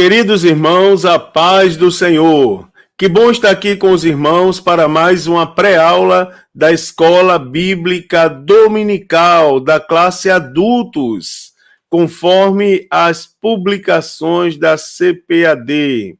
Queridos irmãos, a paz do Senhor. Que bom estar aqui com os irmãos para mais uma pré-aula da Escola Bíblica Dominical da classe Adultos, conforme as publicações da CPAD.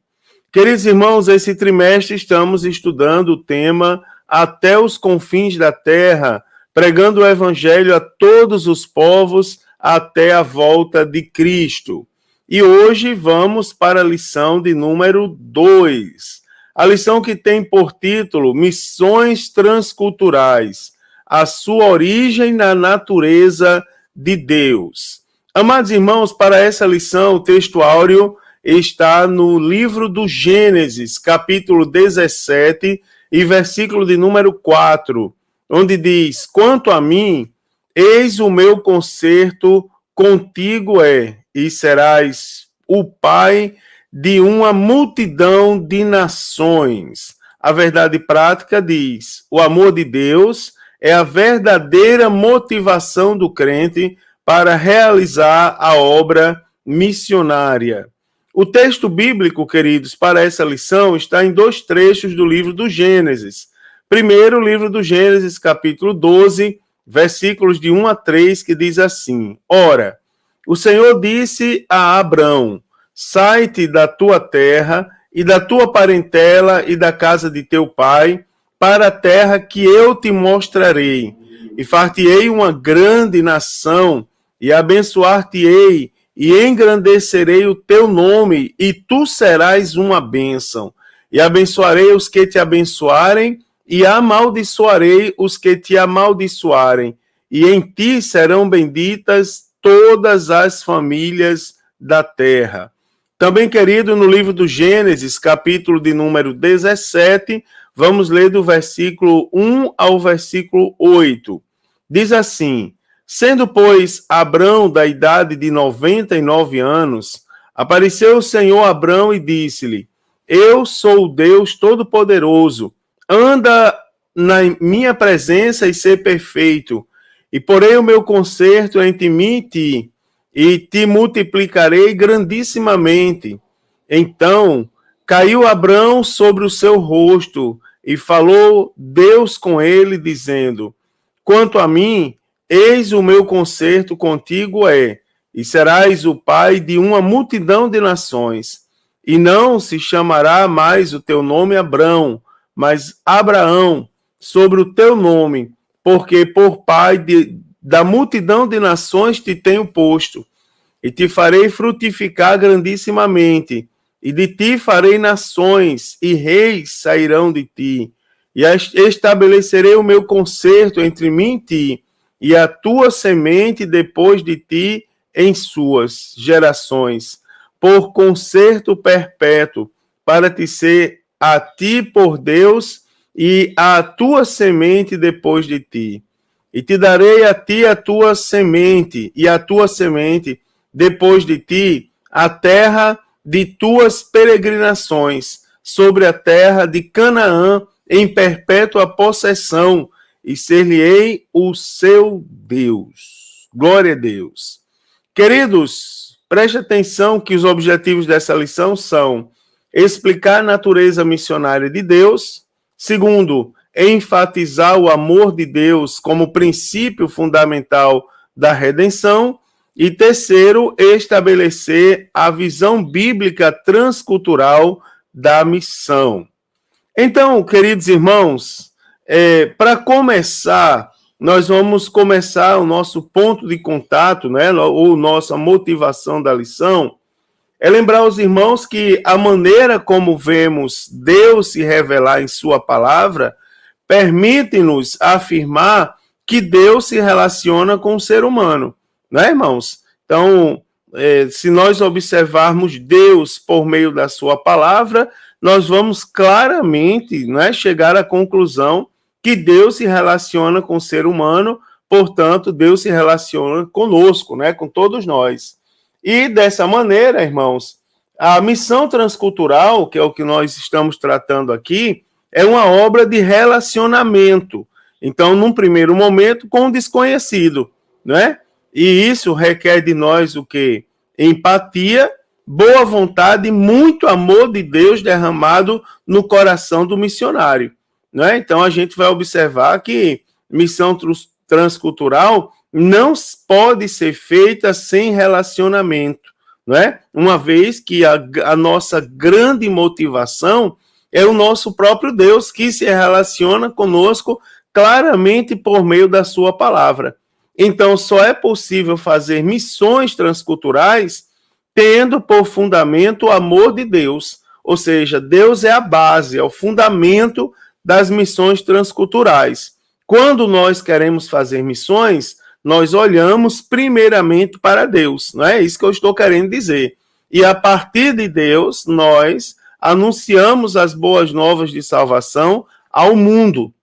Queridos irmãos, esse trimestre estamos estudando o tema Até os confins da terra, pregando o Evangelho a todos os povos até a volta de Cristo. E hoje vamos para a lição de número 2. A lição que tem por título Missões Transculturais, a sua origem na natureza de Deus. Amados irmãos, para essa lição, o texto áureo está no livro do Gênesis, capítulo 17, e versículo de número 4, onde diz: Quanto a mim, eis o meu concerto contigo e serás o pai de uma multidão de nações. A verdade prática diz: o amor de Deus é a verdadeira motivação do crente para realizar a obra missionária. O texto bíblico, queridos, para essa lição está em 2 trechos do livro do Gênesis. Primeiro, o livro do Gênesis, capítulo 12, versículos de 1 a 3, que diz assim: Ora, o Senhor disse a Abrão: sai-te da tua terra e da tua parentela e da casa de teu pai, para a terra que eu te mostrarei. E far-te-ei uma grande nação, e abençoar-te-ei, e engrandecerei o teu nome, e tu serás uma bênção. E abençoarei os que te abençoarem, e amaldiçoarei os que te amaldiçoarem. E em ti serão benditas todas as famílias da terra. Também, querido, no livro do Gênesis, capítulo de número 17, vamos ler do versículo 1 ao versículo 8. Diz assim: Sendo, pois, Abrão da idade de 99 anos, apareceu o Senhor a Abrão e disse-lhe: Eu sou o Deus Todo-Poderoso, anda na minha presença e ser perfeito, e porei o meu concerto entre mim e ti, e te multiplicarei grandissimamente. Então caiu Abrão sobre o seu rosto, e falou Deus com ele, dizendo: Quanto a mim, eis o meu concerto contigo e serás o pai de uma multidão de nações. E não se chamará mais o teu nome Abrão, mas Abraão, sobre o teu nome, porque por pai da multidão de nações te tenho posto, e te farei frutificar grandissimamente, e de ti farei nações, e reis sairão de ti, e estabelecerei o meu concerto entre mim e ti, e a tua semente depois de ti em suas gerações, por concerto perpétuo, para te ser a ti por Deus, e a tua semente depois de ti. E te darei a ti a tua semente, e a tua semente depois de ti, a terra de tuas peregrinações, sobre a terra de Canaã, em perpétua possessão, e ser-lhe-ei o seu Deus. Glória a Deus. Queridos, preste atenção que os objetivos dessa lição são explicar a natureza missionária de Deus. Segundo, enfatizar o amor de Deus como princípio fundamental da redenção. E terceiro, estabelecer a visão bíblica transcultural da missão. Então, queridos irmãos, para começar, nós vamos começar o nosso ponto de contato, né, ou nossa motivação da lição, é lembrar aos irmãos que a maneira como vemos Deus se revelar em sua palavra permite-nos afirmar que Deus se relaciona com o ser humano, não é, irmãos? Então, se nós observarmos Deus por meio da sua palavra, nós vamos claramente, né, chegar à conclusão que Deus se relaciona com o ser humano, portanto, Deus se relaciona conosco, né, com todos nós. E dessa maneira, irmãos, a missão transcultural, que é o que nós estamos tratando aqui, é uma obra de relacionamento. Então, num primeiro momento, com o desconhecido, né? E isso requer de nós o quê? Empatia, boa vontade e muito amor de Deus derramado no coração do missionário. Né? Então, a gente vai observar que missão transcultural não pode ser feita sem relacionamento, não é? Uma vez que a nossa grande motivação é o nosso próprio Deus, que se relaciona conosco claramente por meio da sua palavra. Então, só é possível fazer missões transculturais tendo por fundamento o amor de Deus, ou seja, Deus é a base, é o fundamento das missões transculturais. Quando nós queremos fazer missões, nós olhamos primeiramente para Deus, não é isso que eu estou querendo dizer. E a partir de Deus, nós anunciamos as boas novas de salvação ao mundo.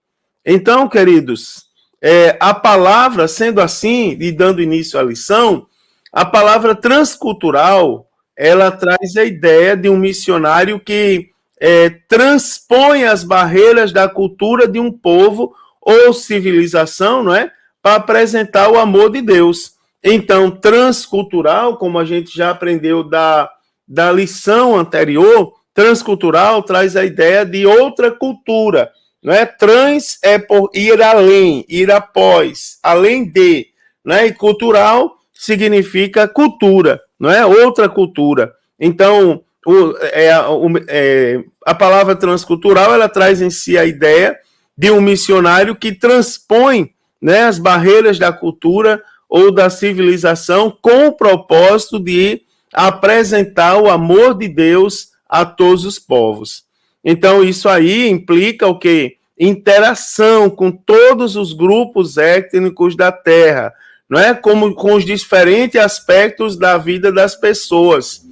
Então, queridos, a palavra, sendo assim, e dando início à lição, a palavra transcultural, ela traz a ideia de um missionário que transpõe as barreiras da cultura de um povo ou civilização, não é? Para apresentar o amor de Deus. Então, transcultural, como a gente já aprendeu da lição anterior, transcultural traz a ideia de outra cultura, não é? Trans é por ir além, ir após, além de, né? E cultural significa cultura, não é? Outra cultura. Então, a palavra transcultural, ela traz em si a ideia de um missionário que transpõe, né, as barreiras da cultura ou da civilização com o propósito de apresentar o amor de Deus a todos os povos. Então, isso aí implica o quê? Interação com todos os grupos étnicos da Terra, não é? Como com os diferentes aspectos da vida das pessoas.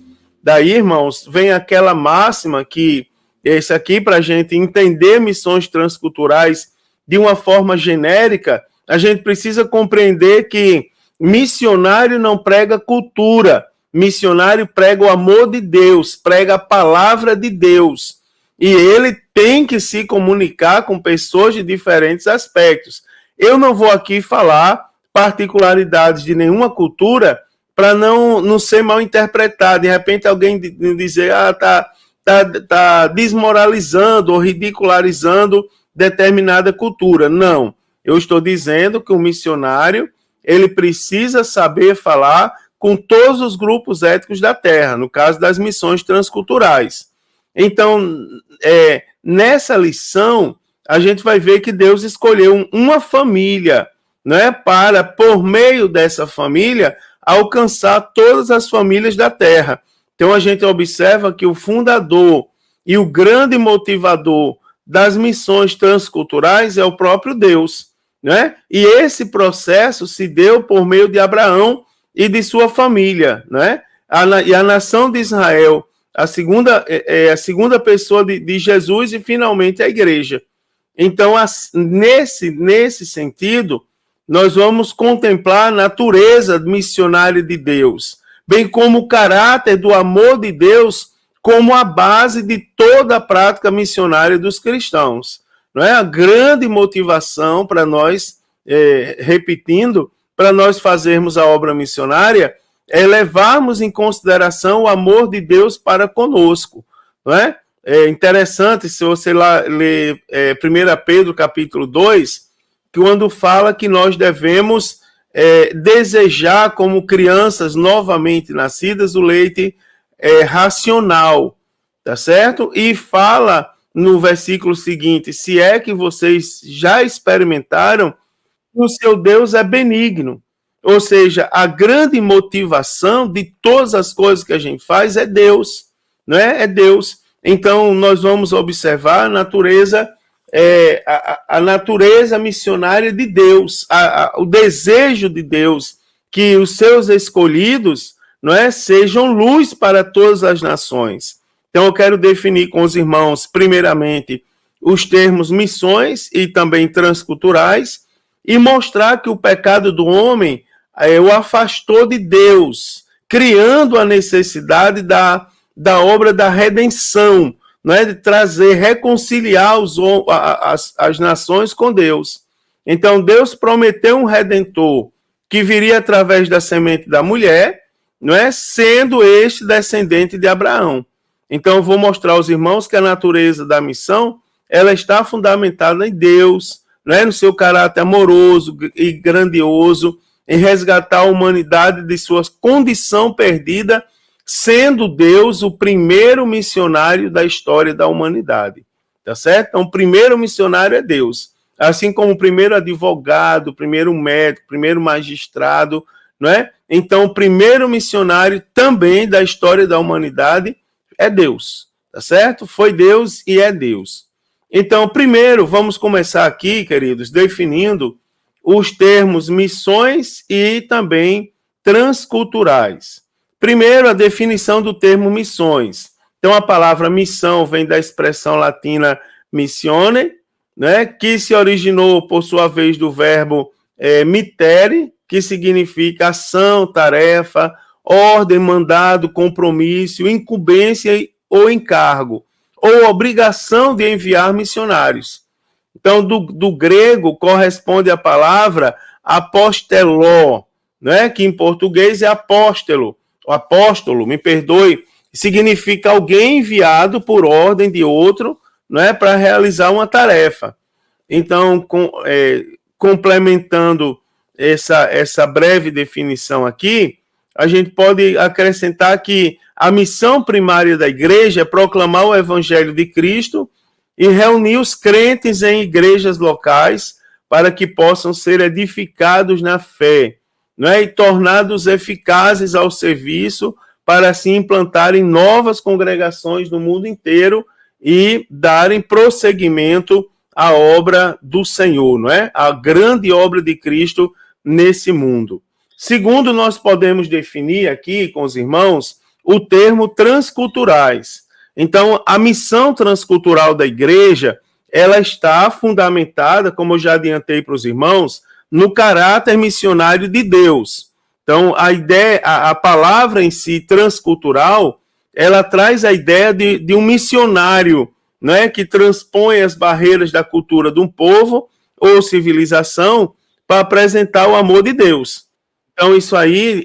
Daí, irmãos, vem aquela máxima que, esse aqui, para a gente entender missões transculturais de uma forma genérica, a gente precisa compreender que missionário não prega cultura, missionário prega o amor de Deus, prega a palavra de Deus. E ele tem que se comunicar com pessoas de diferentes aspectos. Eu não vou aqui falar particularidades de nenhuma cultura para não ser mal interpretado. De repente alguém dizer, tá desmoralizando ou ridicularizando determinada cultura. Não. Eu estou dizendo que o missionário, ele precisa saber falar com todos os grupos étnicos da Terra, no caso das missões transculturais. Então, nessa lição, a gente vai ver que Deus escolheu uma família, né, para, por meio dessa família, alcançar todas as famílias da Terra. Então, a gente observa que o fundador e o grande motivador das missões transculturais é o próprio Deus, né? E esse processo se deu por meio de Abraão e de sua família, né? E a nação de Israel, a segunda pessoa de Jesus e finalmente a igreja. Então, nesse sentido, nós vamos contemplar a natureza missionária de Deus, bem como o caráter do amor de Deus como a base de toda a prática missionária dos cristãos. Não é? A grande motivação para nós, repetindo, para nós fazermos a obra missionária é levarmos em consideração o amor de Deus para conosco. Não é? É interessante, se você ler 1 Pedro capítulo 2, quando fala que nós devemos desejar como crianças novamente nascidas o leite racional, tá certo? E fala no versículo seguinte, se é que vocês já experimentaram, o seu Deus é benigno. Ou seja, a grande motivação de todas as coisas que a gente faz é Deus, não é? É Deus. Então, nós vamos observar a natureza, a natureza missionária de Deus, o desejo de Deus que os seus escolhidos, não é, sejam luz para todas as nações. Então, eu quero definir com os irmãos, primeiramente, os termos missões e também transculturais, e mostrar que o pecado do homem o afastou de Deus, criando a necessidade da obra da redenção, não é? De trazer, reconciliar as nações com Deus. Então, Deus prometeu um redentor que viria através da semente da mulher, não é? Sendo este descendente de Abraão. Então, eu vou mostrar aos irmãos que a natureza da missão, ela está fundamentada em Deus, não é? No seu caráter amoroso e grandioso, em resgatar a humanidade de sua condição perdida, sendo Deus o primeiro missionário da história da humanidade. Tá certo? Então, o primeiro missionário é Deus. Assim como o primeiro advogado, o primeiro médico, o primeiro magistrado, não é? Então, o primeiro missionário também da história da humanidade é Deus, tá certo? Foi Deus e é Deus. Então, primeiro, vamos começar aqui, queridos, definindo os termos missões e também transculturais. Primeiro, a definição do termo missões. Então, a palavra missão vem da expressão latina missione, né, que se originou, por sua vez, do verbo mittere, que significa ação, tarefa, ordem, mandado, compromisso, incumbência ou encargo, ou obrigação de enviar missionários. Então, do grego corresponde a palavra aposteló, né, que em português é apóstolo, me perdoe, significa alguém enviado por ordem de outro, não é, para realizar uma tarefa. Então, complementando essa breve definição aqui, a gente pode acrescentar que a missão primária da igreja é proclamar o evangelho de Cristo e reunir os crentes em igrejas locais para que possam ser edificados na fé, não é? E tornados eficazes ao serviço para assim implantarem novas congregações no mundo inteiro e darem prosseguimento à obra do Senhor, não é? A grande obra de Cristo nesse mundo. Segundo, nós podemos definir aqui com os irmãos o termo transculturais. Então, a missão transcultural da igreja, ela está fundamentada, como eu já adiantei para os irmãos, no caráter missionário de Deus. Então, a ideia, a palavra em si, transcultural, ela traz a ideia de um missionário, né, que transpõe as barreiras da cultura de um povo ou civilização para apresentar o amor de Deus. Então, isso aí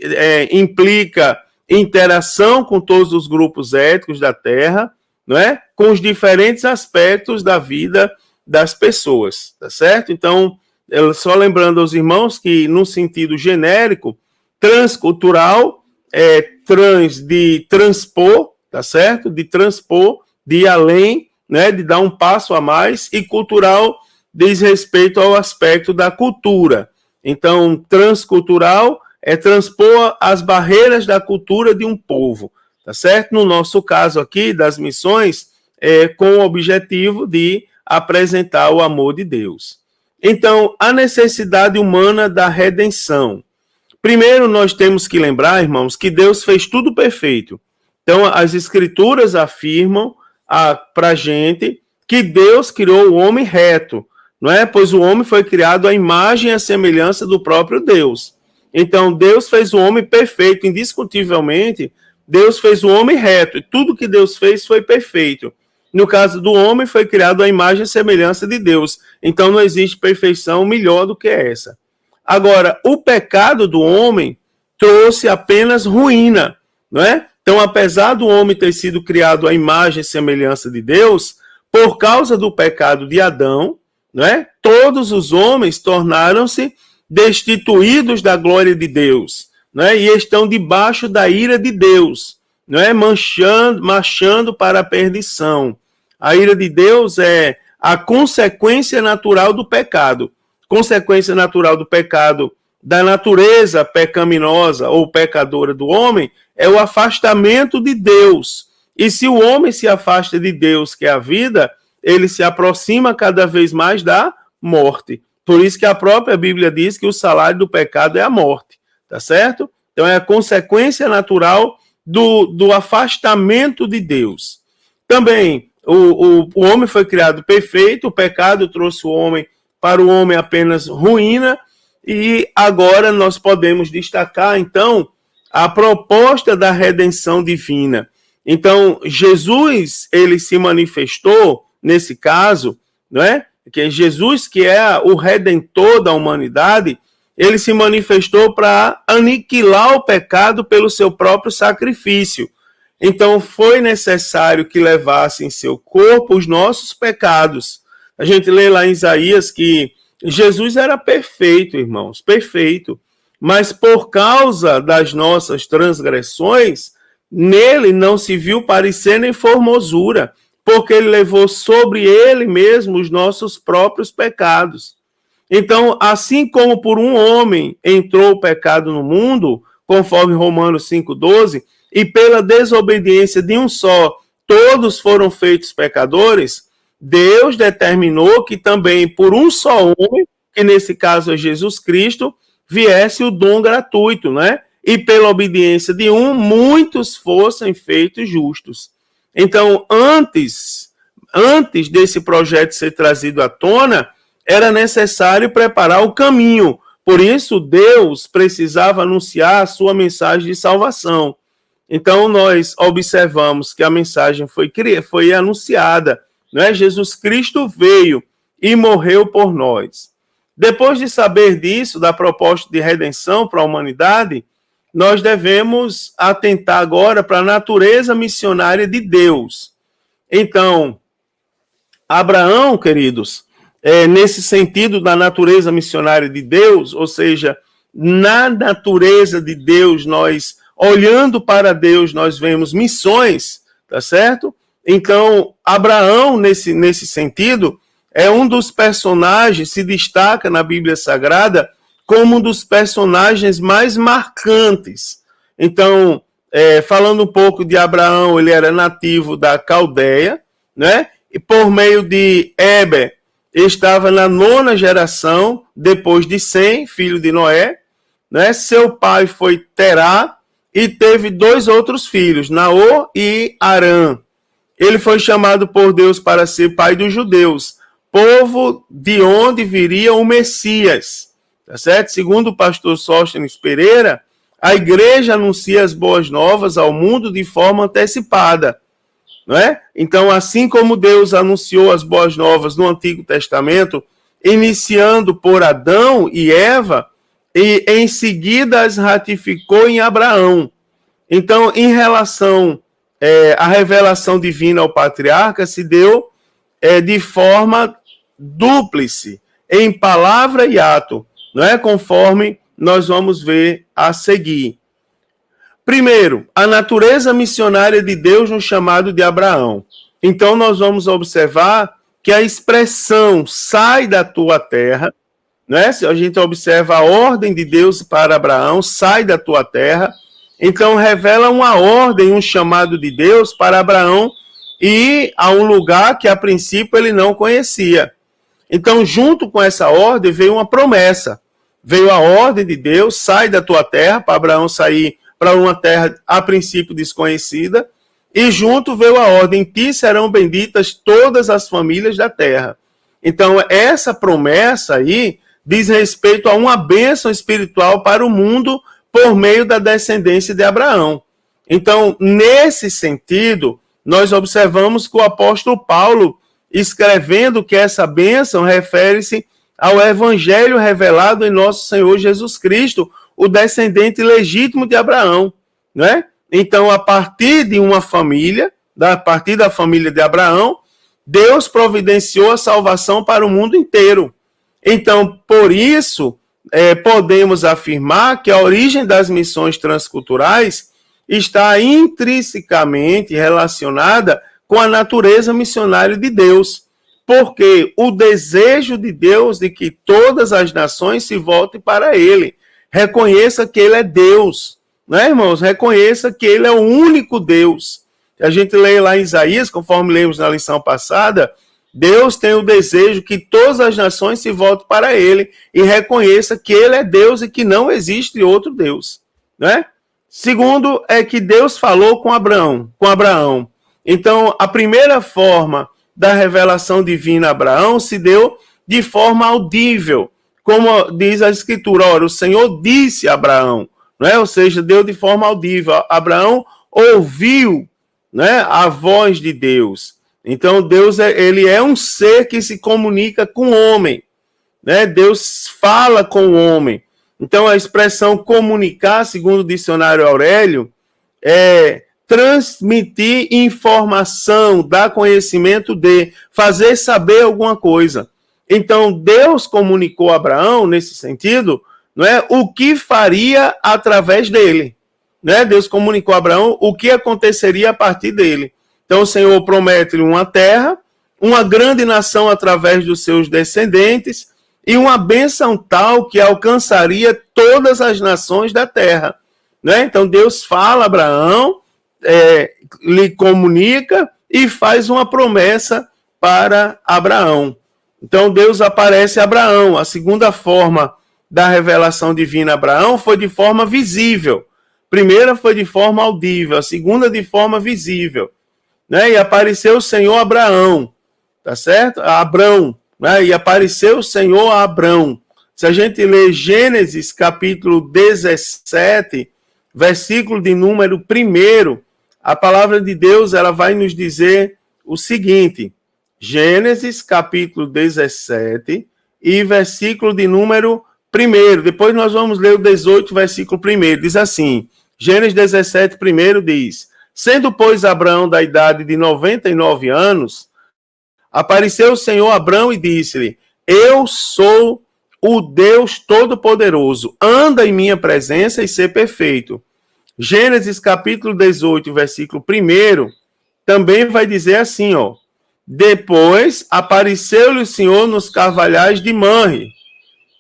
implica interação com todos os grupos étnicos da Terra, não é? Com os diferentes aspectos da vida das pessoas, tá certo? Então, só lembrando aos irmãos que, no sentido genérico, transcultural é trans de transpor, tá certo? De transpor, de ir além, né? De dar um passo a mais, e cultural diz respeito ao aspecto da cultura. Então, transcultural é transpor as barreiras da cultura de um povo, tá certo? No nosso caso aqui, das missões, com o objetivo de apresentar o amor de Deus. Então, a necessidade humana da redenção. Primeiro, nós temos que lembrar, irmãos, que Deus fez tudo perfeito. Então, as Escrituras afirmam para a gente que Deus criou o homem reto, não é? Pois o homem foi criado à imagem e à semelhança do próprio Deus. Então, Deus fez o homem perfeito, indiscutivelmente, Deus fez o homem reto, e tudo que Deus fez foi perfeito. No caso do homem, foi criado à imagem e semelhança de Deus. Então, não existe perfeição melhor do que essa. Agora, o pecado do homem trouxe apenas ruína, não é? Então, apesar do homem ter sido criado à imagem e semelhança de Deus, por causa do pecado de Adão, não é? Todos os homens tornaram-se destituídos da glória de Deus, não é? E estão debaixo da ira de Deus, não é? Marchando para a perdição. A ira de Deus é a consequência natural do pecado. Consequência natural do pecado, da natureza pecaminosa ou pecadora do homem, é o afastamento de Deus. E se o homem se afasta de Deus, que é a vida, ele se aproxima cada vez mais da morte. Por isso que a própria Bíblia diz que o salário do pecado é a morte, tá certo? Então é a consequência natural do afastamento de Deus. Também, o homem foi criado perfeito, o pecado trouxe o homem para o homem apenas ruína, e agora nós podemos destacar, então, a proposta da redenção divina. Então, Jesus, ele se manifestou, nesse caso, não é? Que Jesus, que é o redentor da humanidade, ele se manifestou para aniquilar o pecado pelo seu próprio sacrifício. Então foi necessário que levasse em seu corpo os nossos pecados. A gente lê lá em Isaías que Jesus era perfeito, irmãos, perfeito. Mas por causa das nossas transgressões, nele não se viu parecer nem formosura, porque ele levou sobre ele mesmo os nossos próprios pecados. Então, assim como por um homem entrou o pecado no mundo, conforme Romanos 5,12, e pela desobediência de um só, todos foram feitos pecadores, Deus determinou que também por um só homem, que nesse caso é Jesus Cristo, viesse o dom gratuito, né? E pela obediência de um, muitos fossem feitos justos. Então, antes desse projeto ser trazido à tona, era necessário preparar o caminho. Por isso, Deus precisava anunciar a sua mensagem de salvação. Então, nós observamos que a mensagem foi anunciada, né? Jesus Cristo veio e morreu por nós. Depois de saber disso, da proposta de redenção para a humanidade, nós devemos atentar agora para a natureza missionária de Deus. Então, Abraão, queridos, nesse sentido da natureza missionária de Deus, ou seja, na natureza de Deus, nós, olhando para Deus, nós vemos missões, tá certo? Então, Abraão, nesse sentido, é um dos personagens, se destaca na Bíblia Sagrada como um dos personagens mais marcantes. Então, falando um pouco de Abraão, ele era nativo da Caldeia, né? E por meio de Éber, estava na 9ª geração, depois de Sem, filho de Noé, né? Seu pai foi Terá, e teve 2 outros filhos, Naor e Arã. Ele foi chamado por Deus para ser pai dos judeus, povo de onde viria o Messias. Tá certo? Segundo o pastor Sóstenes Pereira, a igreja anuncia as boas novas ao mundo de forma antecipada. Não é? Então, assim como Deus anunciou as boas novas no Antigo Testamento, iniciando por Adão e Eva, e em seguida as ratificou em Abraão. Então, em relação à revelação divina ao patriarca, se deu de forma dúplice, em palavra e ato, não é? Conforme nós vamos ver a seguir. Primeiro, a natureza missionária de Deus no chamado de Abraão. Então, nós vamos observar que a expressão sai da tua terra, né? Se a gente observa a ordem de Deus para Abraão, sai da tua terra, então revela uma ordem, um chamado de Deus para Abraão ir a um lugar que a princípio ele não conhecia. Então, junto com essa ordem, veio uma promessa. Veio a ordem de Deus, sai da tua terra, para Abraão sair para uma terra a princípio desconhecida, e junto veio a ordem, em ti serão benditas todas as famílias da terra. Então, essa promessa aí diz respeito a uma bênção espiritual para o mundo por meio da descendência de Abraão. Então, nesse sentido, nós observamos que o apóstolo Paulo, escrevendo que essa bênção refere-se ao evangelho revelado em nosso Senhor Jesus Cristo, o descendente legítimo de Abraão, não é? Então, a partir de uma família, a partir da família de Abraão, Deus providenciou a salvação para o mundo inteiro. Então, por isso, podemos afirmar que a origem das missões transculturais está intrinsecamente relacionada com a natureza missionária de Deus, porque o desejo de Deus de que todas as nações se voltem para Ele, reconheça que Ele é Deus, né, irmãos? Reconheça que Ele é o único Deus. A gente lê lá em Isaías, conforme lemos na lição passada, Deus tem o desejo que todas as nações se voltem para Ele e reconheça que Ele é Deus e que não existe outro Deus, né? Segundo, é que Deus falou com Abraão. Então, a primeira forma da revelação divina a Abraão se deu de forma audível, como diz a Escritura. Ora, o Senhor disse a Abraão, né? Ou seja, deu de forma audível. Abraão ouviu, né, a voz de Deus. Então, Deus ele é um ser que se comunica com o homem, né? Deus fala com o homem. Então, a expressão comunicar, segundo o dicionário Aurélio, é transmitir informação, dar conhecimento de, fazer saber alguma coisa. Então, Deus comunicou a Abraão, nesse sentido, não é, o que faria através dele. Né? Deus comunicou a Abraão o que aconteceria a partir dele. Então, o Senhor promete-lhe uma terra, uma grande nação através dos seus descendentes e uma bênção tal que alcançaria todas as nações da terra. Né? Então, Deus fala a Abraão, lhe comunica e faz uma promessa para Abraão. Então, Deus aparece a Abraão. A segunda forma da revelação divina a Abraão foi de forma visível. A primeira foi de forma audível, a segunda de forma visível. Né? E apareceu o Senhor a Abraão, tá certo? A Abrão, né? E apareceu o Senhor a Abrão. Se a gente ler Gênesis capítulo 17, versículo de número 1, a palavra de Deus ela vai nos dizer o seguinte, Gênesis capítulo 17 e versículo de número 1. Depois nós vamos ler o 18, versículo 1. Diz assim, Gênesis 17, 1 diz, sendo, pois, Abraão da idade de 99 anos, apareceu o Senhor a Abraão e disse-lhe, eu sou o Deus Todo-Poderoso, anda em minha presença e ser perfeito. Gênesis capítulo 18, versículo 1, também vai dizer assim, ó, depois apareceu-lhe o Senhor nos carvalhais de Manre,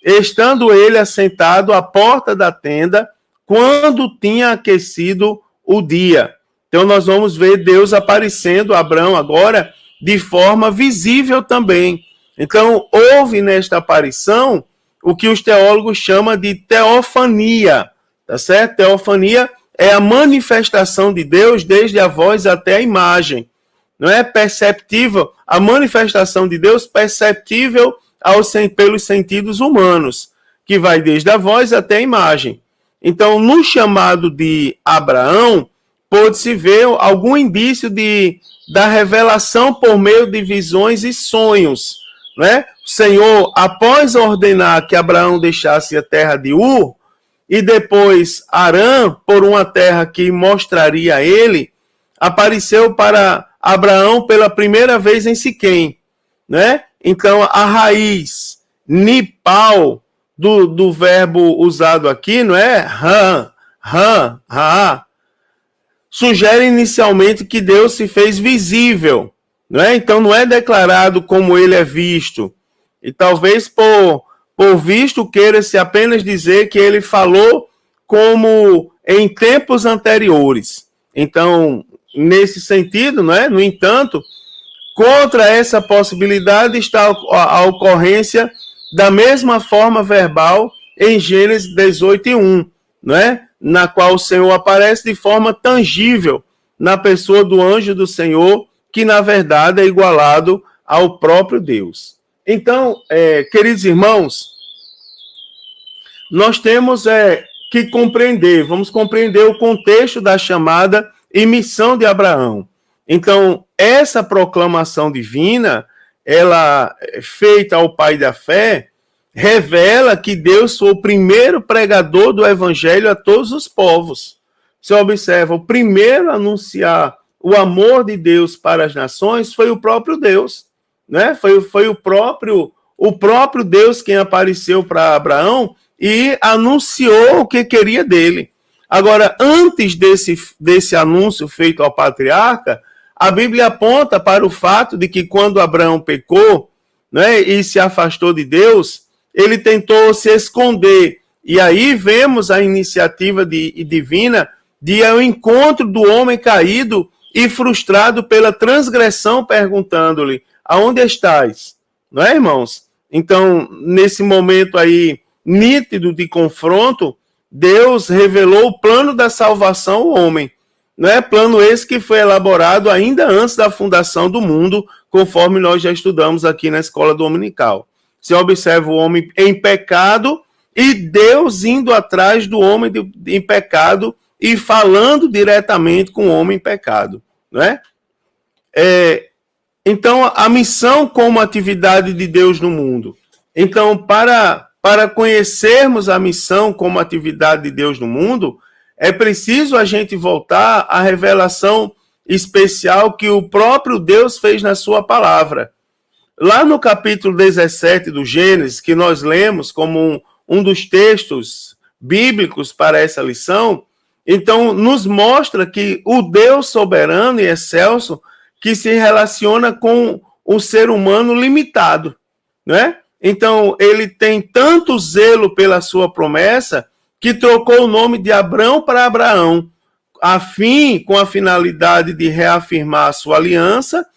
estando ele assentado à porta da tenda, quando tinha aquecido o dia. Então nós vamos ver Deus aparecendo a Abraão agora de forma visível também. Então houve nesta aparição o que os teólogos chamam de teofania, tá certo? Teofania é a manifestação de Deus desde a voz até a imagem. Não é perceptível, a manifestação de Deus perceptível pelos sentidos humanos, que vai desde a voz até a imagem. Então, no chamado de Abraão, pôde-se ver algum indício da revelação por meio de visões e sonhos. Né? O Senhor, após ordenar que Abraão deixasse a terra de Ur, e depois Arã, por uma terra que mostraria a ele, apareceu para Abraão pela primeira vez em Siquém. Né? Então, a raiz nipal do verbo usado aqui, não é? Sugere inicialmente que Deus se fez visível. Não é? Então, não é declarado como ele é visto. E talvez por visto queira-se apenas dizer que ele falou como em tempos anteriores. Então, nesse sentido, não é? No entanto, contra essa possibilidade está a ocorrência da mesma forma verbal em Gênesis 18:1, não é? Na qual o Senhor aparece de forma tangível na pessoa do anjo do Senhor, que na verdade é igualado ao próprio Deus. Então, queridos irmãos, nós temos que compreender, vamos compreender o contexto da chamada e missão de Abraão. Então, essa proclamação divina, ela feita ao Pai da fé, revela que Deus foi o primeiro pregador do evangelho a todos os povos. Você observa, o primeiro a anunciar o amor de Deus para as nações foi o próprio Deus. Né? Foi o próprio Deus quem apareceu para Abraão e anunciou o que queria dele. Agora, antes desse anúncio feito ao patriarca, a Bíblia aponta para o fato de que quando Abraão pecou, né, e se afastou de Deus, ele tentou se esconder. E aí vemos a iniciativa divina de ir ao encontro do homem caído e frustrado pela transgressão, perguntando-lhe, aonde estás? Não é, irmãos? Então, nesse momento aí nítido de confronto, Deus revelou o plano da salvação ao homem. Não é plano esse que foi elaborado ainda antes da fundação do mundo, conforme nós já estudamos aqui na escola dominical. Você observa o homem em pecado e Deus indo atrás do homem em pecado e falando diretamente com o homem em pecado. Não é? Então, a missão como atividade de Deus no mundo. Então, para para conhecermos a missão como atividade de Deus no mundo, é preciso a gente voltar à revelação especial que o próprio Deus fez na sua palavra. Lá no capítulo 17 do Gênesis, que nós lemos como um dos textos bíblicos para essa lição, então nos mostra que o Deus soberano e excelso que se relaciona com o ser humano limitado, né? Então, ele tem tanto zelo pela sua promessa que trocou o nome de Abrão para Abraão, com a finalidade de reafirmar a sua aliança,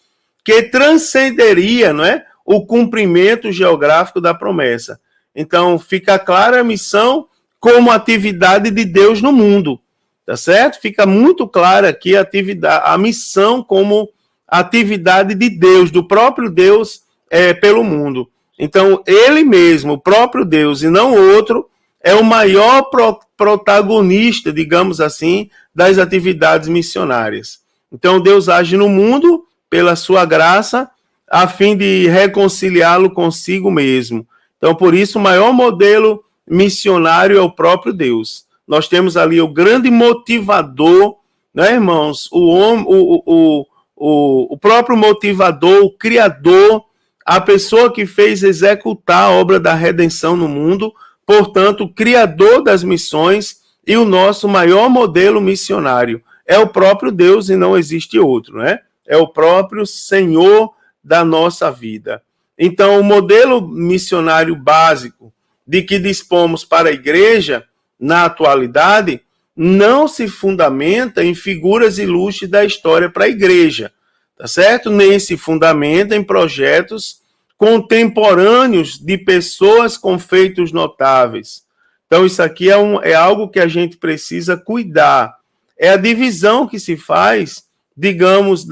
que transcenderia, não é, o cumprimento geográfico da promessa. Então, fica clara a missão como atividade de Deus no mundo, tá certo? Fica muito clara aqui a missão como atividade de Deus, do próprio Deus pelo mundo. Então, ele mesmo, o próprio Deus, e não outro, é o maior protagonista, digamos assim, das atividades missionárias. Então, Deus age no mundo pela sua graça, a fim de reconciliá-lo consigo mesmo. Então, por isso, o maior modelo missionário é o próprio Deus. Nós temos ali o grande motivador, né, irmãos? O próprio motivador, o criador, a pessoa que fez executar a obra da redenção no mundo, portanto, o criador das missões e o nosso maior modelo missionário. É o próprio Deus e não existe outro, né? É o próprio Senhor da nossa vida. Então, o modelo missionário básico de que dispomos para a igreja, na atualidade, não se fundamenta em figuras ilustres da história para a igreja, tá certo? Nem se fundamenta em projetos contemporâneos de pessoas com feitos notáveis. Então, isso aqui é algo que a gente precisa cuidar. É a divisão que se faz, digamos,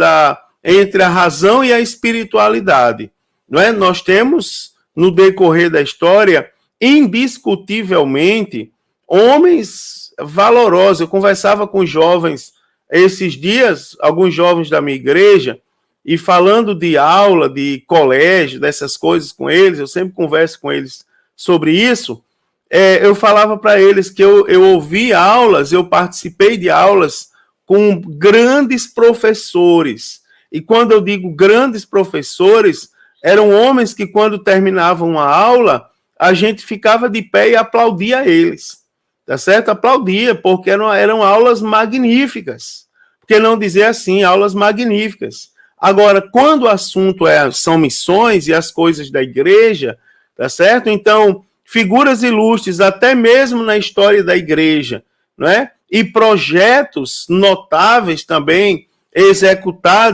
entre a razão e a espiritualidade. Não é? Nós temos, no decorrer da história, indiscutivelmente, homens valorosos. Eu conversava com jovens esses dias, alguns jovens da minha igreja, e falando de aula, de colégio, dessas coisas com eles, eu sempre converso com eles sobre isso, eu falava para eles que eu ouvi aulas, eu participei de aulas com grandes professores. E quando eu digo grandes professores, eram homens que quando terminavam a aula, a gente ficava de pé e aplaudia eles. Tá certo? Aplaudia, porque eram aulas magníficas. Por que não dizer assim, aulas magníficas? Agora, quando o assunto são missões e as coisas da igreja, tá certo? Então, figuras ilustres, até mesmo na história da igreja, não é? E projetos notáveis também,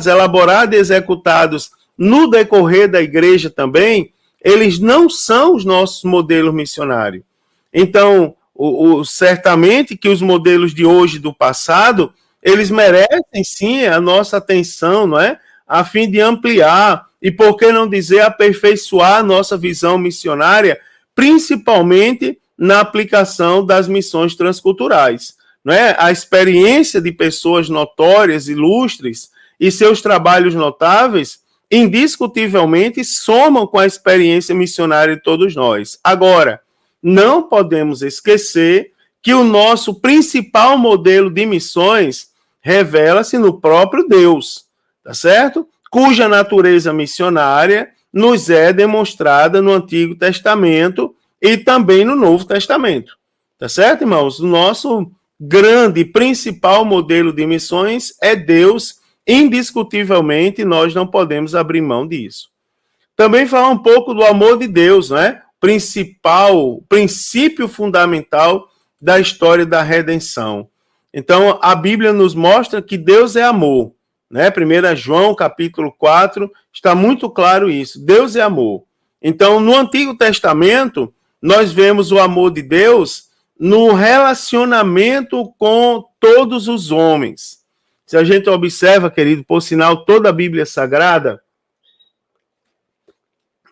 elaborados e executados no decorrer da igreja também, eles não são os nossos modelos missionários. Então, certamente que os modelos de hoje e do passado, eles merecem sim a nossa atenção, não é? A fim de ampliar e, por que não dizer, aperfeiçoar a nossa visão missionária, principalmente na aplicação das missões transculturais. Não é? A experiência de pessoas notórias, ilustres, e seus trabalhos notáveis, indiscutivelmente, somam com a experiência missionária de todos nós. Agora, não podemos esquecer que o nosso principal modelo de missões revela-se no próprio Deus, tá certo? Cuja natureza missionária nos é demonstrada no Antigo Testamento e também no Novo Testamento, tá certo, irmãos? O nosso grande principal modelo de missões é Deus, indiscutivelmente, nós não podemos abrir mão disso. Também falar um pouco do amor de Deus, né? Princípio fundamental da história da redenção. Então, a Bíblia nos mostra que Deus é amor, né? 1 João, capítulo 4, está muito claro isso. Deus é amor. Então, no Antigo Testamento, nós vemos o amor de Deus no relacionamento com todos os homens. Se a gente observa, querido, por sinal, toda a Bíblia Sagrada,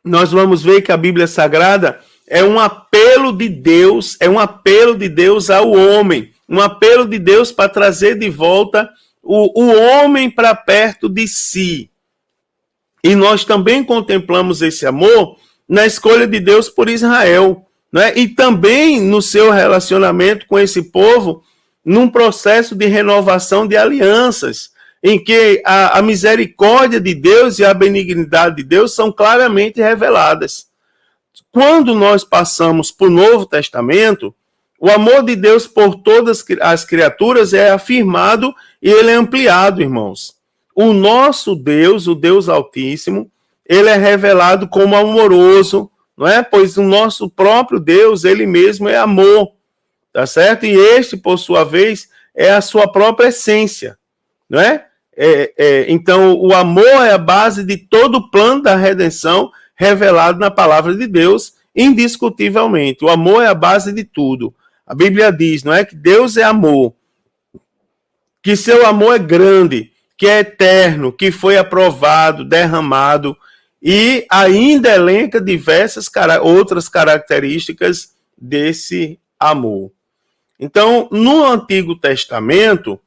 nós vamos ver que a Bíblia Sagrada é um apelo de Deus, ao homem, um apelo de Deus para trazer de volta o homem para perto de si. E nós também contemplamos esse amor na escolha de Deus por Israel, né? E também no seu relacionamento com esse povo, num processo de renovação de alianças, em que a misericórdia de Deus e a benignidade de Deus são claramente reveladas. Quando nós passamos para o Novo Testamento, o amor de Deus por todas as criaturas é afirmado e ele é ampliado, irmãos. O nosso Deus, o Deus Altíssimo, ele é revelado como amoroso, não é? Pois o nosso próprio Deus, ele mesmo é amor, tá certo? E este, por sua vez, é a sua própria essência, não é? Então, o amor é a base de todo o plano da redenção revelado na palavra de Deus, indiscutivelmente. O amor é a base de tudo. A Bíblia diz, não é, que Deus é amor, que seu amor é grande, que é eterno, que foi aprovado, derramado, e ainda elenca diversas outras características desse amor. Então, no Antigo Testamento,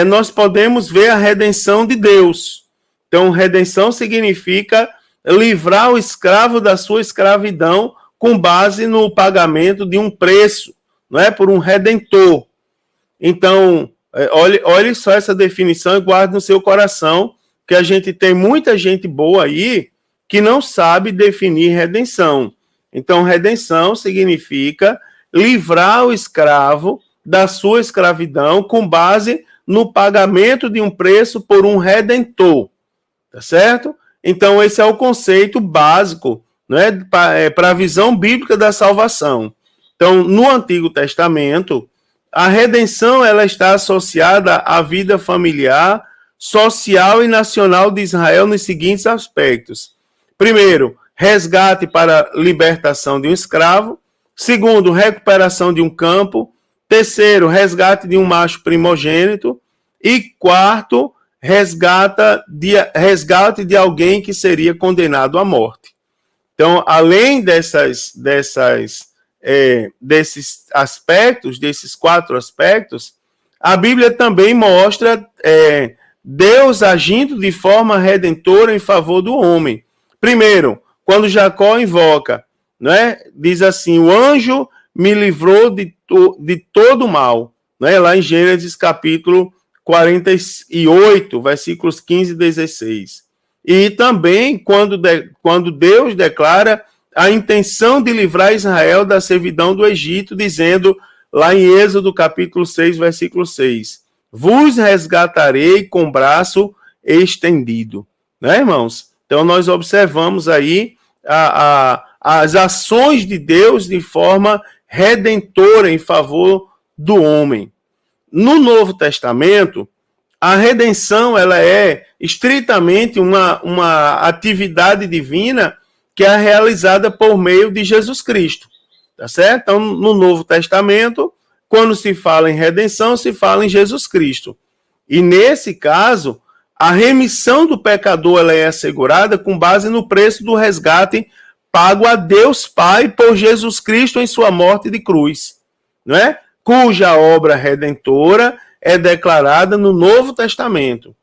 nós podemos ver a redenção de Deus. Então, redenção significa livrar o escravo da sua escravidão com base no pagamento de um preço, não é? Por um redentor. Então, olhe só essa definição e guarde no seu coração, que a gente tem muita gente boa aí que não sabe definir redenção. Então, redenção significa livrar o escravo da sua escravidão com base no pagamento de um preço por um redentor, tá certo? Então, esse é o conceito básico, né, para a visão bíblica da salvação. Então, no Antigo Testamento, a redenção ela está associada à vida familiar, social e nacional de Israel nos seguintes aspectos. Primeiro, resgate para libertação de um escravo. Segundo, recuperação de um campo. Terceiro, resgate de um macho primogênito. E quarto, resgate de alguém que seria condenado à morte. Então, além desses aspectos, desses 4 aspectos, a Bíblia também mostra Deus agindo de forma redentora em favor do homem. Primeiro, quando Jacó invoca, né, diz assim, o anjo me livrou de todo o mal, né, lá em Gênesis capítulo 48, versículos 15 e 16. E também quando Deus declara a intenção de livrar Israel da servidão do Egito, dizendo lá em Êxodo capítulo 6, versículo 6, vos resgatarei com braço estendido. Né, irmãos? Então nós observamos aí as ações de Deus de forma redentora em favor do homem. No Novo Testamento, a redenção ela é estritamente uma atividade divina que é realizada por meio de Jesus Cristo, tá certo? Então, no Novo Testamento, quando se fala em redenção, se fala em Jesus Cristo. E nesse caso, a remissão do pecador ela é assegurada com base no preço do resgate pago a Deus Pai por Jesus Cristo em sua morte de cruz, não é? Cuja obra redentora é declarada no Novo Testamento.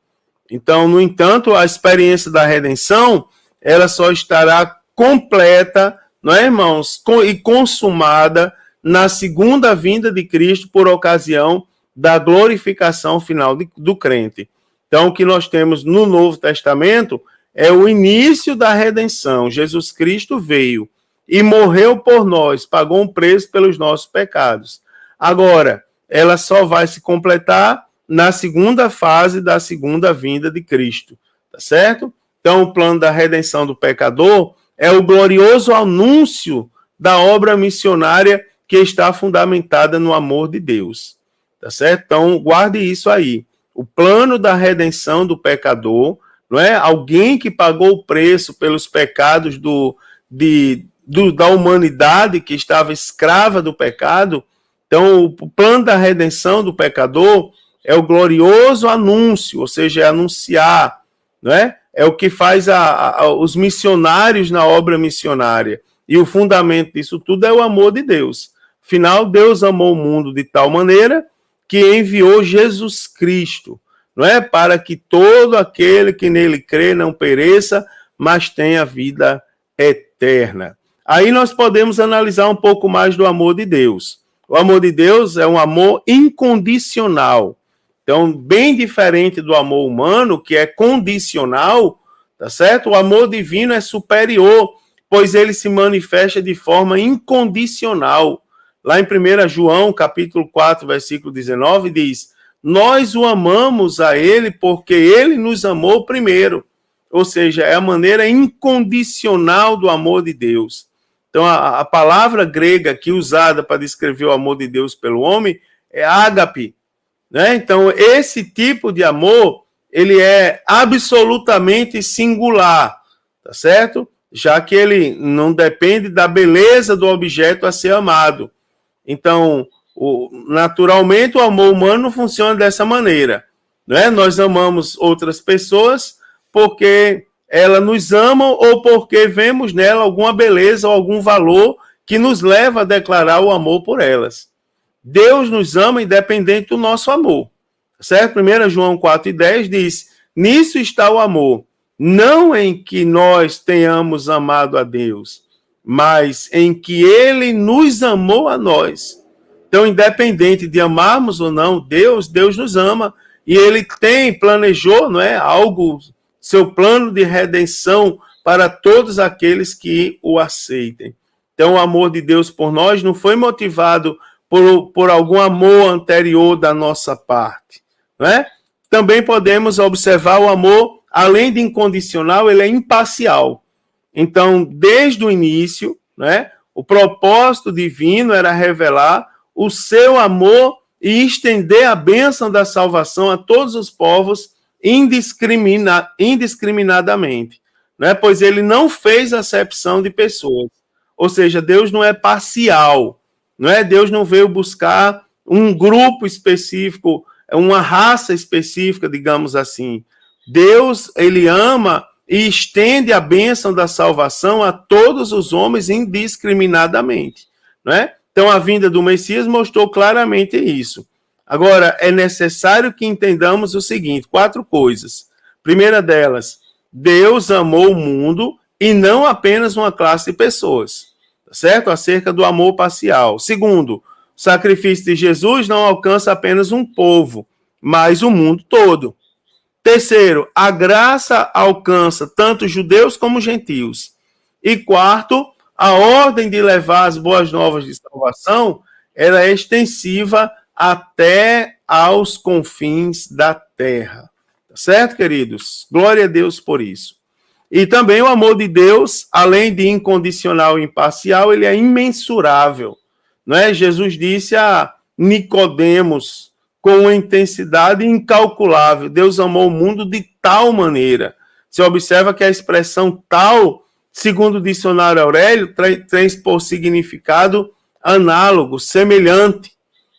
Então, no entanto, a experiência da redenção, ela só estará completa, não é, irmãos, e consumada na segunda vinda de Cristo por ocasião da glorificação final do crente. Então, o que nós temos no Novo Testamento é o início da redenção. Jesus Cristo veio e morreu por nós, pagou um preço pelos nossos pecados. Agora, ela só vai se completar na segunda fase da segunda vinda de Cristo, tá certo? Então, o plano da redenção do pecador é o glorioso anúncio da obra missionária que está fundamentada no amor de Deus, tá certo? Então, guarde isso aí. O plano da redenção do pecador, não é? Alguém que pagou o preço pelos pecados da humanidade que estava escrava do pecado. Então, o plano da redenção do pecador é o glorioso anúncio, ou seja, é anunciar, não é? É o que faz os missionários na obra missionária. E o fundamento disso tudo é o amor de Deus. Afinal, Deus amou o mundo de tal maneira que enviou Jesus Cristo, não é? Para que todo aquele que nele crê não pereça, mas tenha vida eterna. aí nós podemos analisar um pouco mais do amor de Deus. O amor de Deus é um amor incondicional. Então, bem diferente do amor humano, que é condicional, tá certo? O amor divino é superior, pois ele se manifesta de forma incondicional. Lá em 1 João, capítulo 4, versículo 19, diz: nós o amamos a ele porque ele nos amou primeiro. Ou seja, é a maneira incondicional do amor de Deus. Então, a palavra grega aqui usada para descrever o amor de Deus pelo homem é ágape, né? Então, esse tipo de amor, ele é absolutamente singular, tá certo? Já que ele não depende da beleza do objeto a ser amado. Então, naturalmente, o amor humano não funciona dessa maneira, né? Nós amamos outras pessoas porque elas nos amam ou porque vemos nela alguma beleza ou algum valor que nos leva a declarar o amor por elas. Deus nos ama independente do nosso amor, certo? 1 João 4,10 diz: nisso está o amor, não em que nós tenhamos amado a Deus, mas em que ele nos amou a nós. Então, independente de amarmos ou não Deus, Deus nos ama e ele planejou, não é, algo, seu plano de redenção para todos aqueles que o aceitem. Então, o amor de Deus por nós não foi motivado por algum amor anterior da nossa parte, não é? Também podemos observar o amor, além de incondicional, ele é imparcial. Então, desde o início, né, o propósito divino era revelar o seu amor e estender a bênção da salvação a todos os povos indiscriminadamente, né? Pois ele não fez acepção de pessoas. Ou seja, Deus não é parcial, não é? Deus não veio buscar um grupo específico, uma raça específica, digamos assim. Deus, ele ama e estende a bênção da salvação a todos os homens indiscriminadamente, não é? Então, a vinda do Messias mostrou claramente isso. Agora, é necessário que entendamos o seguinte, 4 coisas. Primeira delas, Deus amou o mundo e não apenas uma classe de pessoas, certo? Acerca do amor parcial. Segundo, o sacrifício de Jesus não alcança apenas um povo, mas o mundo todo. Terceiro, a graça alcança tanto judeus como gentios. E quarto, a ordem de levar as boas novas de salvação, ela é extensiva até aos confins da terra. Tá certo, queridos? Glória a Deus por isso. E também o amor de Deus, além de incondicional e imparcial, ele é imensurável. Não é? Jesus disse a Nicodemos com uma intensidade incalculável. Deus amou o mundo de tal maneira. Você observa que a expressão tal, segundo o dicionário Aurélio, traz por significado análogo, semelhante.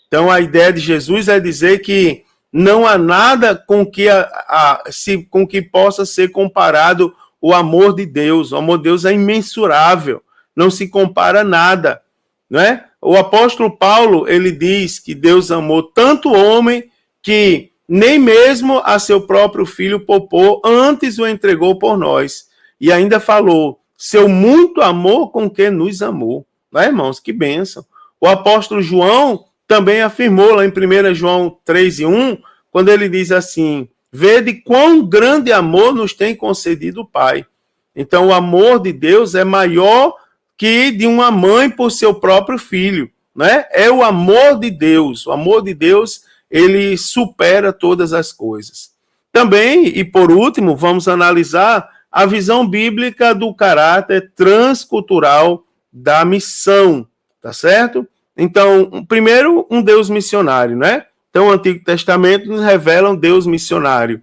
Então, a ideia de Jesus é dizer que não há nada com que possa ser comparado o amor de Deus. O amor de Deus é imensurável, não se compara a nada, não é? O apóstolo Paulo, ele diz que Deus amou tanto o homem que nem mesmo a seu próprio filho poupou, antes o entregou por nós. E ainda falou, seu muito amor com que nos amou. Não é, irmãos? Que bênção. O apóstolo João também afirmou lá em 1 João 3:1, quando ele diz assim, vede quão grande amor nos tem concedido o Pai. Então, o amor de Deus é maior que de uma mãe por seu próprio filho, né? É o amor de Deus. O amor de Deus, ele supera todas as coisas. Também, e por último, vamos analisar a visão bíblica do caráter transcultural da missão, tá certo? Então, primeiro, um Deus missionário, né? Então, o Antigo Testamento nos revela um Deus missionário.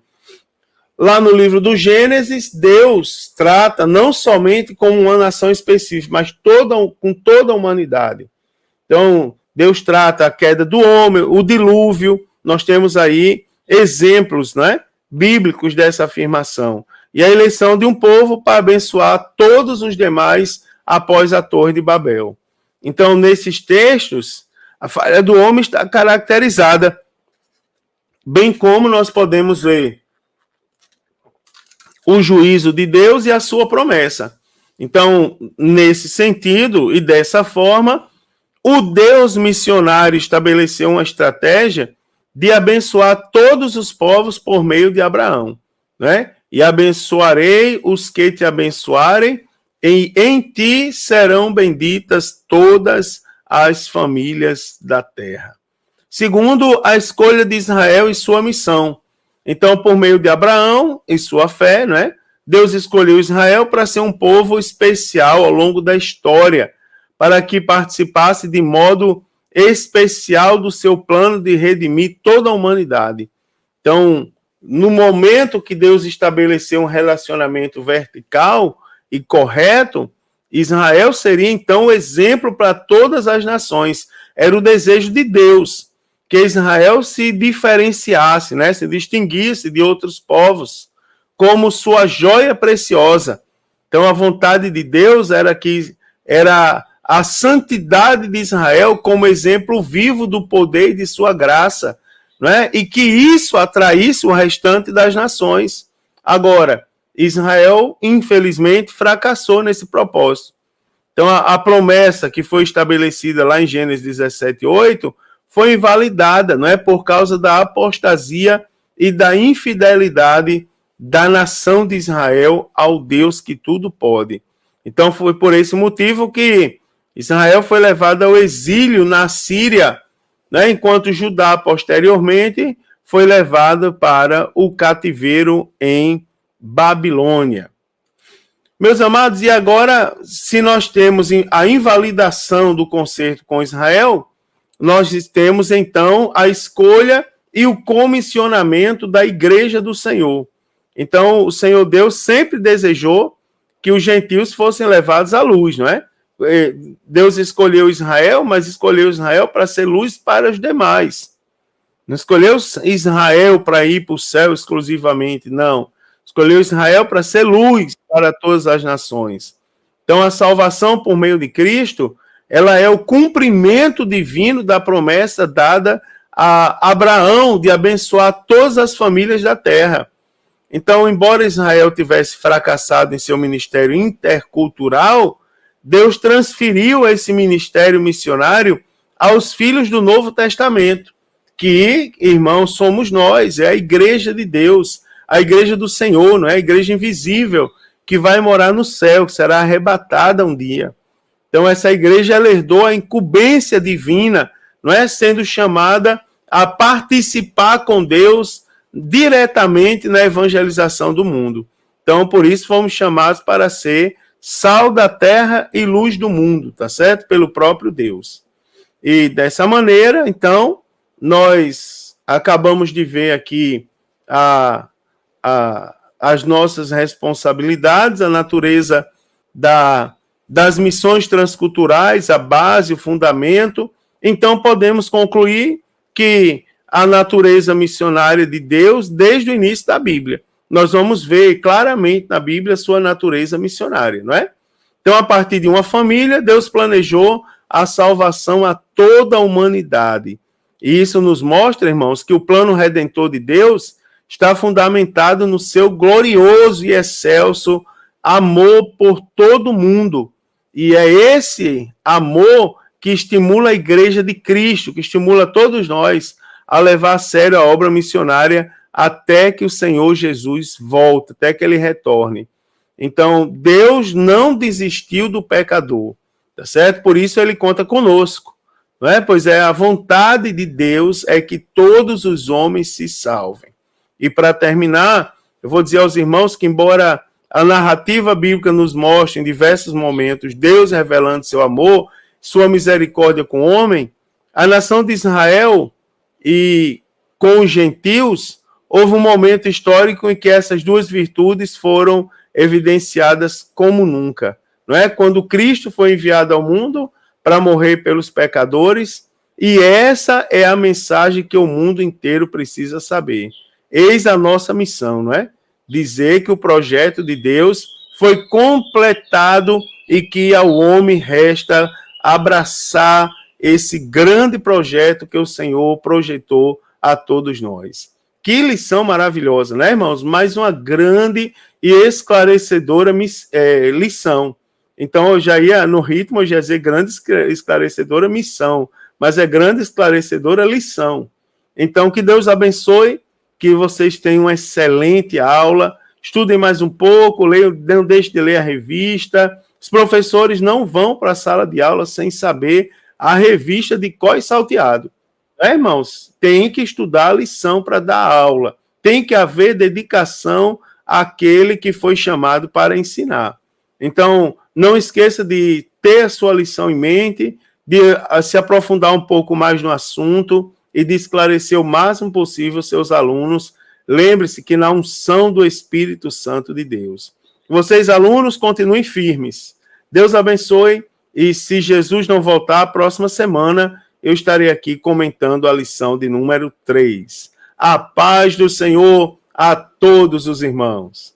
Lá no livro do Gênesis, Deus trata não somente com uma nação específica, mas com toda a humanidade. Então, Deus trata a queda do homem, o dilúvio. Nós temos aí exemplos, né, bíblicos dessa afirmação. E a eleição de um povo para abençoar todos os demais após a Torre de Babel. Então, nesses textos, a falha do homem está caracterizada, bem como nós podemos ver o juízo de Deus e a sua promessa. Então, nesse sentido e dessa forma, o Deus missionário estabeleceu uma estratégia de abençoar todos os povos por meio de Abraão, né? E abençoarei os que te abençoarem, e em ti serão benditas todas as famílias da terra. Segundo, a escolha de Israel e sua missão. Então, por meio de Abraão e sua fé, né? Deus escolheu Israel para ser um povo especial ao longo da história, para que participasse de modo especial do seu plano de redimir toda a humanidade. Então, no momento que Deus estabeleceu um relacionamento vertical e correto, Israel seria então o exemplo para todas as nações. Era o desejo de Deus que Israel se diferenciasse, né, se distinguisse de outros povos como sua joia preciosa. Então, a vontade de Deus era a santidade de Israel como exemplo vivo do poder e de sua graça, né? E que isso atraísse o restante das nações. Agora, Israel, infelizmente, fracassou nesse propósito. Então, a promessa que foi estabelecida lá em Gênesis 17:8 foi invalidada, não é, por causa da apostasia e da infidelidade da nação de Israel ao Deus que tudo pode. Então, foi por esse motivo que Israel foi levado ao exílio na Síria, né, enquanto Judá, posteriormente, foi levado para o cativeiro em Babilônia. Meus amados, e agora, se nós temos a invalidação do concerto com Israel, nós temos, então, a escolha e o comissionamento da Igreja do Senhor. Então, o Senhor Deus sempre desejou que os gentios fossem levados à luz, não é? Deus escolheu Israel, mas escolheu Israel para ser luz para os demais. Não escolheu Israel para ir para o céu exclusivamente, não. Escolheu Israel para ser luz para todas as nações. Então, a salvação por meio de Cristo, ela é o cumprimento divino da promessa dada a Abraão de abençoar todas as famílias da terra. Então, embora Israel tivesse fracassado em seu ministério intercultural, Deus transferiu esse ministério missionário aos filhos do Novo Testamento, que, irmãos, somos nós, é a igreja de Deus, a igreja do Senhor, não é? A igreja invisível, que vai morar no céu, que será arrebatada um dia. Então, essa igreja ela herdou a incumbência divina, não é? Sendo chamada a participar com Deus diretamente na evangelização do mundo. Então, por isso, fomos chamados para ser sal da terra e luz do mundo, tá certo? Pelo próprio Deus. E dessa maneira, então, nós acabamos de ver aqui as nossas responsabilidades, a natureza das missões transculturais, a base, o fundamento. Então, podemos concluir que a natureza missionária de Deus desde o início da Bíblia. Nós vamos ver claramente na Bíblia a sua natureza missionária, não é? Então, a partir de uma família, Deus planejou a salvação a toda a humanidade. E isso nos mostra, irmãos, que o plano redentor de Deus está fundamentado no seu glorioso e excelso amor por todo mundo. E é esse amor que estimula a igreja de Cristo, que estimula todos nós a levar a sério a obra missionária até que o Senhor Jesus volte, até que ele retorne. Então, Deus não desistiu do pecador, tá certo? Por isso ele conta conosco, não é? Pois é, a vontade de Deus é que todos os homens se salvem. E para terminar, eu vou dizer aos irmãos que, embora a narrativa bíblica nos mostre em diversos momentos Deus revelando seu amor, sua misericórdia com o homem, a nação de Israel e com os gentios, houve um momento histórico em que essas duas virtudes foram evidenciadas como nunca. Não é? Quando Cristo foi enviado ao mundo para morrer pelos pecadores, e essa é a mensagem que o mundo inteiro precisa saber. Eis a nossa missão, não é? Dizer que o projeto de Deus foi completado e que ao homem resta abraçar esse grande projeto que o Senhor projetou a todos nós. Que lição maravilhosa, né, irmãos? Mais uma grande e esclarecedora lição. Então, eu já ia no ritmo, eu já ia dizer grande esclarecedora missão, mas é grande esclarecedora lição. Então, que Deus abençoe, que vocês tenham uma excelente aula, estudem mais um pouco, leiam, não deixem de ler a revista. Os professores não vão para a sala de aula sem saber a revista de cor e salteado. Irmãos, tem que estudar a lição para dar aula. Tem que haver dedicação àquele que foi chamado para ensinar. Então, não esqueça de ter a sua lição em mente, de se aprofundar um pouco mais no assunto e de esclarecer o máximo possível seus alunos. Lembre-se que na unção do Espírito Santo de Deus. Vocês, alunos, continuem firmes. Deus abençoe e se Jesus não voltar, a próxima semana eu estarei aqui comentando a lição de número 3. A paz do Senhor a todos os irmãos.